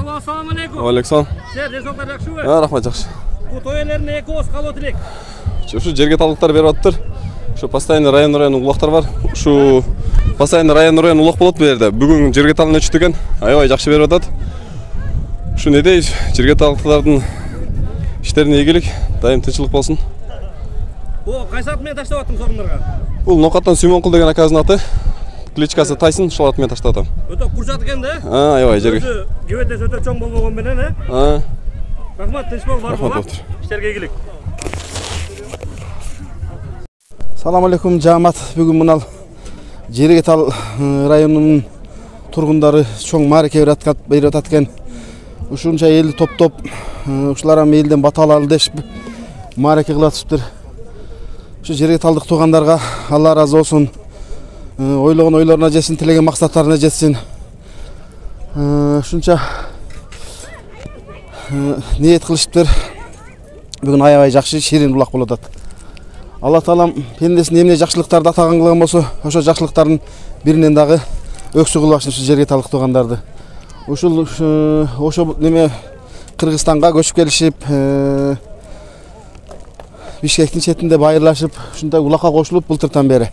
Палуан, ассаламу алейкум. Алейкум. Сер, денсаулықтар жақсы ма? Рахмат, жақсы. Bu той иелеріне екі ос қалу тілек. Şu жерге талдықтар беріп жатыр. Şu постоянный район улақтар бар. Şu постоянный район улақ болады берді. Бүгін жерге талын өтшітіген. Айбай жақсы беріп жатады. Şu не дейіз? Жерге талдықтардың іштеріне егелік. Дайым тыншылық болсын. О, қай сатымен таштап аттым сорындарға? Бұл Ноқаттан Сүймонқұл деген аказының аты. Кличкасы Тайсын, шыл атымен таштатам. Өте құршат екен де? Айбай жерге. Кебетесі өте чоң болмаған бенен, Рахмат, тыныш бол, бар бола. Іштерге егелік. Салам алейкум жамат. Бүгін мұнал Жергетал районының тұрғындары чоң мареке беріп атқан. Ушунча елді топ-топ, ушуларам елден баталалы дешіп мареке қылатыптыр. Ушу Жергеталдық туғандарға Алла разы болсын. Ойлаған ойларына жетсін, тілеген мақсаттарына жетсін. Ушунча ниет қылышыптыр. Бүгін аябай жақсы, шерин бұлақ болады. Алла Таалам пендесін емне жақсылықтарды атаған қылған болса, ошо жақсылықтардың бірінен дағы өксі қылбақшын Жергеталдық туғандарды. Ошо неме Қырғызстанға көшіп келішіп, Бишкектің шетінде байырлашып, ушундай улаққа қошылып былтыртан бері.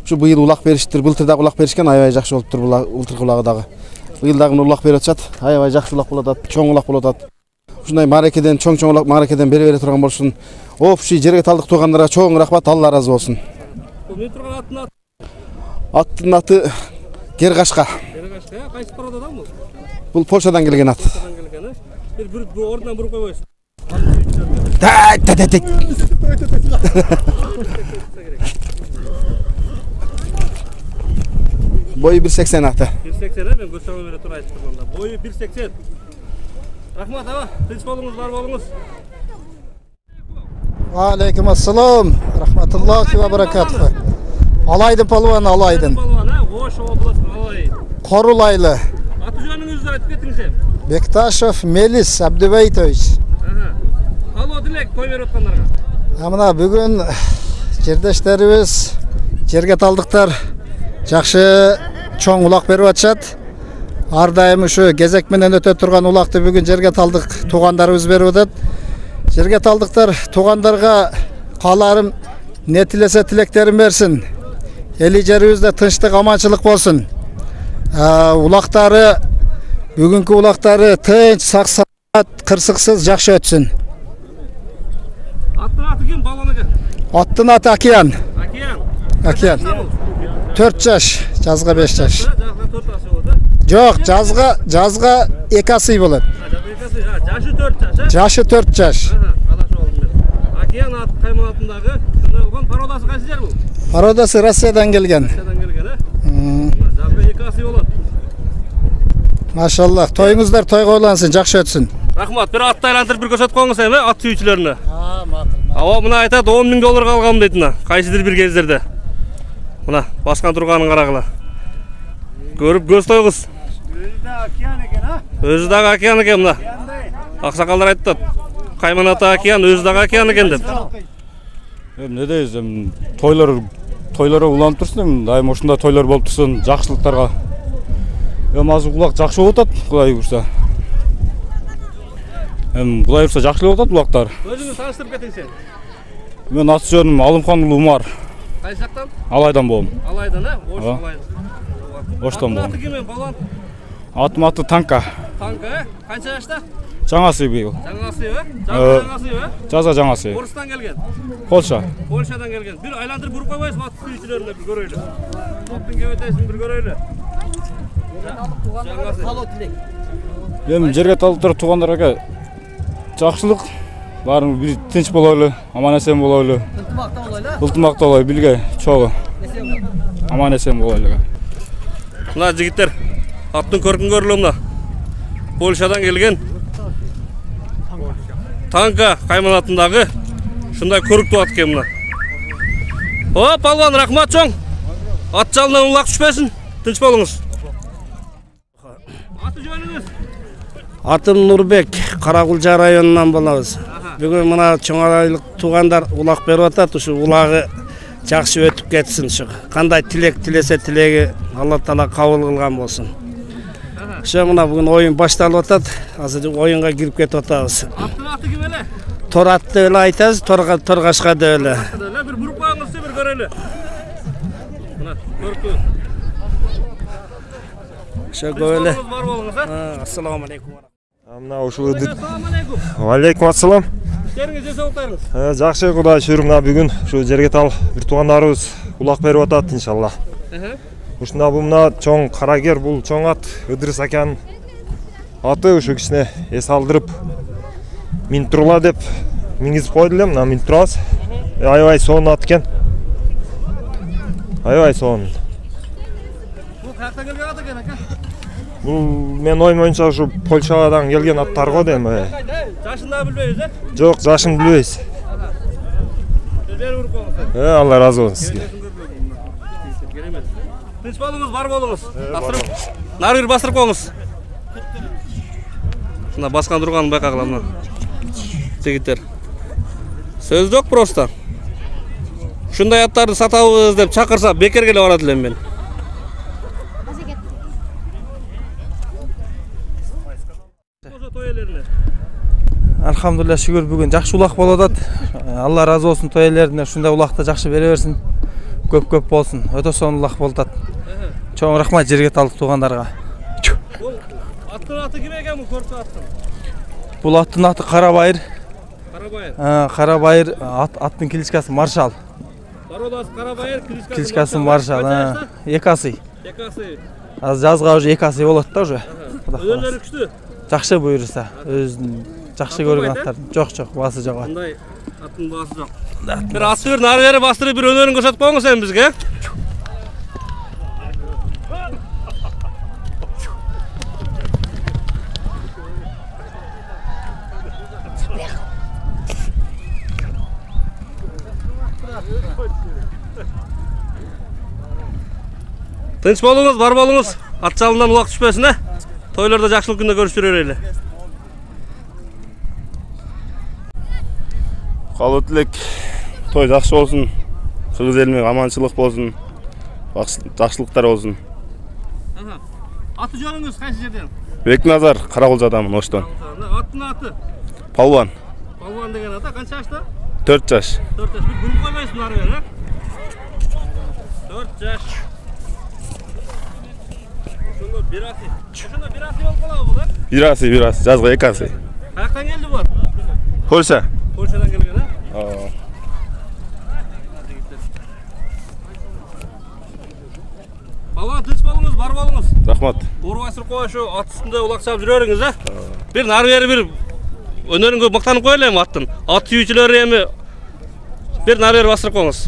Шу быйыл улақ беріштір, былтырдағы улақ берішкен аябай жақсы болып тұр былтырғы улағы дағы. Быйылдағын улақ беріп жатады, аябай жақсы улақ болады, чоң улақ болады. Ушундай марекеден, чоң улақ марекеден бере тұрған болсын. Опши Жергеталдық туғандарға чоң рахмат, Алла разы болсын. Мен тұрған аттың аты? Аттың аты Герғашқа. Герғашқа, қайсы парададан бұл? Бұл Польшадан келген ат. Польшадан келген, бір орнынан бұрып қойбайсың. Тәт. Бойы 1.80 аты. 1.80, мен көз сауын бере тұр айтып тұрғанда. Бойы 1.80. Рахмат, аба, тыныш болыңыз, бар болыңыз. Алейкум ассалам, рахматуллахи ва баракатуху. Алайдын палуан, алайдын. Ош облысы Алай. Корулайлы. Аты жөніңізді айтып кетіңізші. Бекташев Мелис Абдубейтович. Қалу тілек той беріп отқандарға. Мына бүгін жердештеріміз, Жергеталдықтар жақсы чоң улақ беріп атышат. Ардайым ушу кезек менен өтө турган улақты бүгін Жергеталдық туғандарыбыз беріп атат. Жергеталдықтар туғандарға қаларым не тілесе тілектерін берсін. Ели жерімізде тыныштық, аманшылық болсын. Улақтары, бүгінгі улақтары тынч, сақ-сағат, қырсықсыз жақсы өтсін. Аттың аты кем, баланыға? Аттың аты Акиян. Акиян? 4 жаш, жазға 5 жаш. Жазға 4 асы болады? Жоқ, жазға 2 асы болады. Жашы 4 жаш? Жашы 4 жаш. Акиян аты қаймалатындағы, пародасы қайсы жер бұл? Пародасы Россиядан келген. Россиядан келген, жазға 2 асы болады. Машаллах, тойыңыздар тойға ойлансын, жақсы өтсін. Рахмат, бір атты айландырып бір көсет қоңыз әме, ат сүйіншілеріне. Ава, мұна айтады, 10 000 доллар қалғам дейтіна, қайсыдыр бір кездерде. Мұна, басқан тұрғанын қарағыла. Көріп көз тойғыз. Өзі дағы Акиян екен, мұна. Ақсақалдар айтты, Қайманаты Акиян, өзі дағы Акиян екен деп. Не дейіз, тойлары уланып тұрсын, дайым осында тойлар болып тұрсын, жақсылықтарға. Азы құлақ жақсы отады, құлай көрсе. Құлай көрсе жақсы отады бұлақтар. Өзіңіз таныстырып кетің сен? Мен аты жөнім Алымханұлы Умар. Қай жақтан? Алайдан болым. Алайдан, Ош Алайдан. Оштан болым. Аты кемен, балуан? Атым аты Танка. Танка, қанша жашта? Жаңасы биыл. Жаңасы, жаңасы, Жаза жаңасы. Орыстан келген? Польша. Польшадан келген. Bir aylandır bұрып қойбайсың, аты сүйіншілеріне бір көрөйлі. Аттың кебетесін бір көрөйлі. Жергеталдықтар туғандарға жақсылық, барын бір тынч болайлы, аман есен болайлы. Ылтымақта болайлы, білге чоғы. Аман есен болайлы. Мына жігіттер, аттың көркін көрілі мұна. Польшадан келген. Танка қайманатындағы шындай көрік туат кен мұна. О, палуан, рахмат жоң. Ат жалынан ұлақ түшпесін. Тынч болыңыз. Аты жөніңіз? Атым Нұрбек, Қарақұлжа районынан болабыз. Бүгін мына чоңарайлық туғандар улақ беріп атат, ушу улағы жақсы өтіп кетсін. Қандай тілек тілесе тілегі Алла Таала қабыл қылған болсын. Ошо мына бүгүн оюн башталып атат. Азыр оюнга кирип кетип атабыз. Аттын аты ким эле? Торат деп эле айтабыз, торгашка деп эле. Bir burup koyuңузчу bir көрөлү. Мына көркү. Ошо көп эле. Бар болуңуз, а? Ассаламу алейкум. Мына ушул Ассаламу алейкум. Алейкум ассалам. Işleriniz жасоктарыңыз. Жакшы Кудай шүрүп мына бүгүн ушу жерге тал бир туугандарыбыз улак берип атат иншалла. Ушунда бул мына чоң карагер, бул чоң ат Ыдырыс аканын аты ушу кичине эс алдырып Минтрула деп мингизип койду элем. Мына Минтрас. Аябай сонун ат экен. Аябай сонун. Бул каяктан келген ат экен ака? Бул мен оюм боюнча ушу Польшадан келген аттар го дейм. Жашын да билбейбиз, э? Жок, жашын билбейбиз. Алла разы болсун сизге. Тынч болуңуз, бар болуңуз. Нары бир бастырып коюңуз. Мына баскан турганын байкагыла мына. Жигиттер. Сөз жок просто. Ушундай аттарды сатабыз деп чакырса бекерге эле барат элем мен. Alhamdulillah şükür bugün жақсы улак болуп атат. Алла разы болсун той элерине ушундай улакты жакшы бере берсин. Көп болсун. Өтө сонун улак болуп атат. Чоң рахмат жерге талдык туугандарга. Бул аттын аты ким экен бул көркү аттын? Бул аттын аты Карабайыр. Карабайыр. Карабайыр аттын кличкасы Маршал. Бародас Карабайыр Кличкасы Маршал. Эки асый. Эки асый. Азыр жазга уже эки асый болот да уже. Өнөрү күчтүү. Жакшы буйруса, өзүнүн жакшы көргөн аттар. Жок, баасы жок. Мындай аттын баасы жок. Бир аты бир нары бери бастырып бир өнөрүн көрсөтүп коюңуз сен бизге. Тынч болуңуз, бар болуңуз. Ат жалынан улак түшпөсүн, э? Тойлордо жакшылык күндө көрүшүп жүрө берели. Калуу тилек той жакшы болсун. Кыргыз элине аманчылык болсун. Жакшылыктар болсун. Аты жөнүңүз кайсы жерден? Бекназар Каракулжадамын Оштон. Аттын аты? Палван. Палван деген ата канча жашта? 4 жаш. 4 жаш. Bir grup koymayısın ары бери, э? 4 жаш. Ошондо бир асы. Ошондо бир асы болуп калабы бул, э? Бир асы, жазга эки асы. Каяктан келди бул? Польша. Польшадан келген, э? Палван, тынч болуңуз, бар болуңуз. Рахмат. Оорубай суркоо ошо ат үстүндө улак чаап жүрө бериңиз, э? Бир нары бери бир өнөрүңгө мактанып коелу эми аттын. Ат сүйүүчүлөр эми бир нары бери бастырып коюңуз.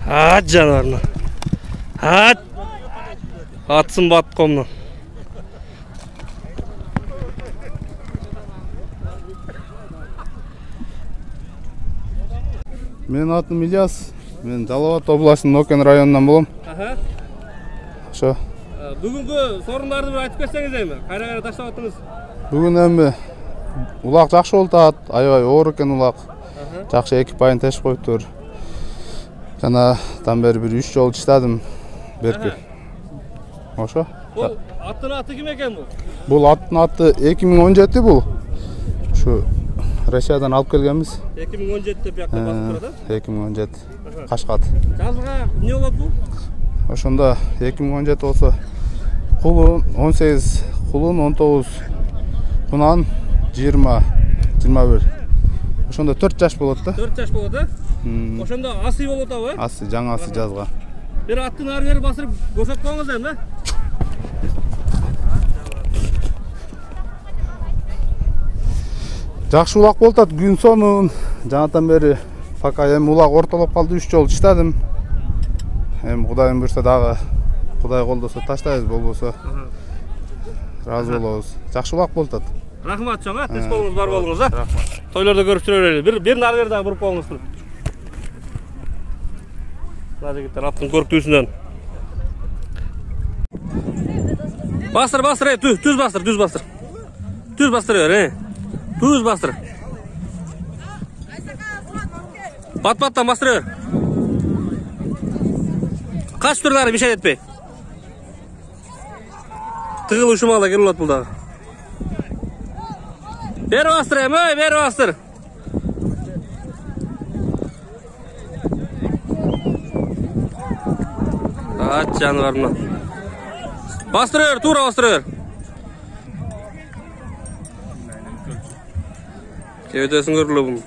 Ат жанарына. Ат. Атсын бат комна. Мен атым Ильяс. Мен Жалал Абад областынын Окен районунан болом. Ошо. Бүгүнкү сорундарды бир айтып берсеңиз эми. Кайра таштап аттыңыз. Бүгүн эми улак жакшы болуп атат. Аябай оор экен улак. Жакшы экипайын тешип коюптур. Жанадан бери бир 3 жолу чыдадым. Берки. Ошо. Бул аттын аты ким экен бул? Бул аттын аты 2017 бул. Ушу Россиядан алып келгенбиз. 2017 деп бияқта басып турат, э? 2017. Кашкат. Жазга эмне болот бул? Ошондо 2017 болсо кулун 18, кулун 19, кунан 20, 21. Ошондо 4 жаш болот да. 4 жаш болот, э? Ошондо асы болуп атабы, э? Асы, жаңы асы жазга. Бир аттын ары бери басырып көрсөтүп коюңуз эми, э? Жакшы улак болуп атат, күн сонун. Жанатан бери пока эми улак ортолоп калды, 3 жолу чыдадым. Эми Кудайым буйрса дагы Кудай колдосо таштайбыз, болбосо разы болобуз. Жакшы улак болуп атат. Рахмат чоң, э? Тынч болуңуз, бар болуңуз, э? Рахмат. Тойлордо көрүп жүрө берели. Бир нары бери дагы буруп коюңуз. Мына жигиттер аттын көрктүүсүнөн. Bastır, düz bastır. Düz bastır, he. Düz bastır. Pat-pattan bastırıyor. Kaç turları bir şey etpey. Tığıl uşumala gel ulat buldağı. Beri bastırayım, beri bastır. Aç canlar bunlar. Bastırıyor, tuğra bastırıyor. Kevdesin görülü bunu.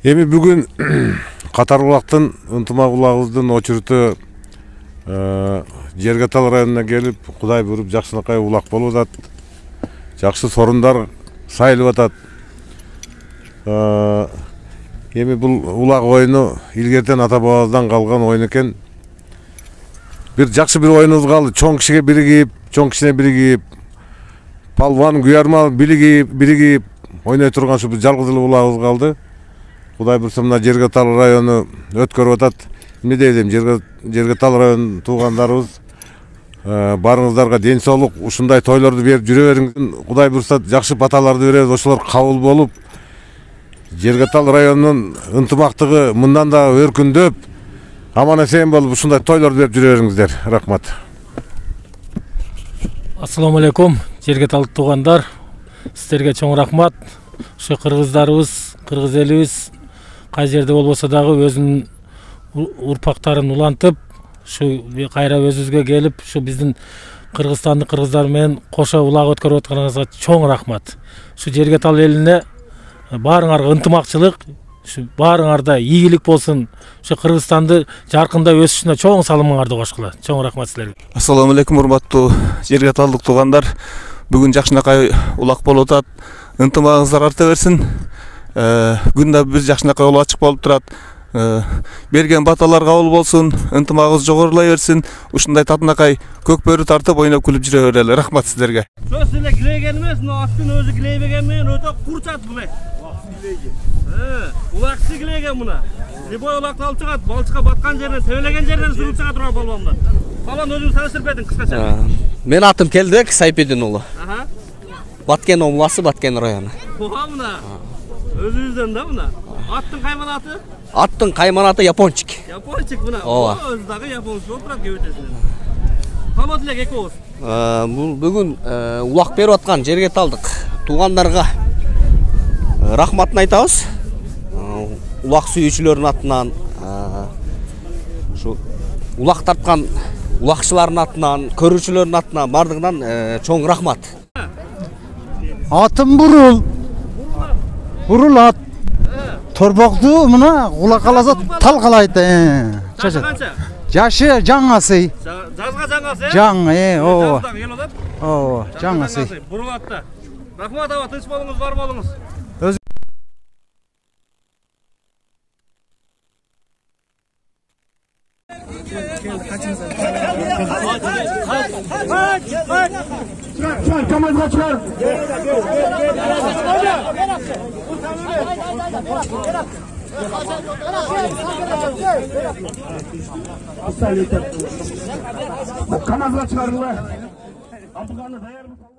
Эми бүгүн Катар улактын ынтымак улагыбыздын очурту Жергетал районуна келип, Кудай буйруп жакшынакай улак болуп атат. Жакшы сорундар сайылып атат. Эми бул улак оюну илгертен ата бабабыздан калган оюн экен. Бир жакшы бир оюнубуз калды. Чоң кишиге биригип, палван куярма биригип ойной турган ушу жалгыз эле улагыбыз калды. Кудай буйрса мына Жергетал району өткөрүп атат. Эмне дейм, Жергетал районунун туугандарыбыз барыңыздарга ден соолук, ушундай тойлорду берип жүрө бериңиз. Кудай буйрса жакшы баталарды беребиз, ошолор кабыл болуп, Жергетал районунун ынтымактыгы мындан да өркүндөп, аман эсен болуп ушундай тойлорду берип жүрө бериңиздер. Рахмат. Ассаламу алейкум, Жергеталдык туугандар. Сиздерге чоң рахмат. Ушу кыргыздарыбыз, кыргыз элибиз кай жерде болбосо дагы өзүнүн урпактарын улантып, ушу кайра өзүбүзгө келип, ушу биздин Кыргызстандын кыргыздары менен кошо улак өткөрүп атканыңызга чоң рахмат. Ушу Жергетал элине баарыңарга ынтымакчылык, ушу баарыңарда ийгилик болсун. Ушу Кыргызстанды жаркында өсүшүнө чоң салымыңарды кошкула. Чоң рахмат силерге. Ассаламу алейкум, урматтуу Жергеталдык туугандар. Бүгүн жакшынакай улак болуп атат. Ынтымагыңыздар арта берсин. Күндө бир жакшынакай улак ачык болуп турат. Берген баталар кабыл болсун, ынтымагыбыз жогорулай берсин. Ушундай татынакай көк бөрү тартып ойноп күлүп жүрө берели. Рахмат сиздерге. Şu sizle gileygen emez, аттын өзү gileygen менен өтө курчат булай. Улаксы gileygen мына. Любой улакты алып чыгат, балчыкка баткан жерден, тебелеген жерден сүрүп чыга турган балбамдан. Балан өзүң таныштырып бердиң кыскача. Мен атым Келдибек Сайпедин уулу. Баткен областы, Баткен району. Ооба мына. Өзүбүздөн да мына. Аттын кайманаты? Аттын кайманаты япончик. Япончик мына. Ооба. Өзү дагы япончу болуп турат кебетесин. Калат элек эки ооз. Бул бүгүн улак берип аткан Жергеталдык туугандарга рахматын айтабыз. Улак сүйүүчүлөрдүн атынан, ушу улак тарткан улакчылардын атынан, көрүүчүлөрдүн атынан бардыгынан чоң рахмат. Атым бурул ат. Торбокту мына улак аласа талкалайт. Жашы жаңасы. Жазга жаңасы? Ооба. Ооба, жаңасы. Бурул атта. Рахмат аба, тынч болуңуз, бар болуңуз. Kamazga çıkarırlar. Abdülkan'ı dayar mısın?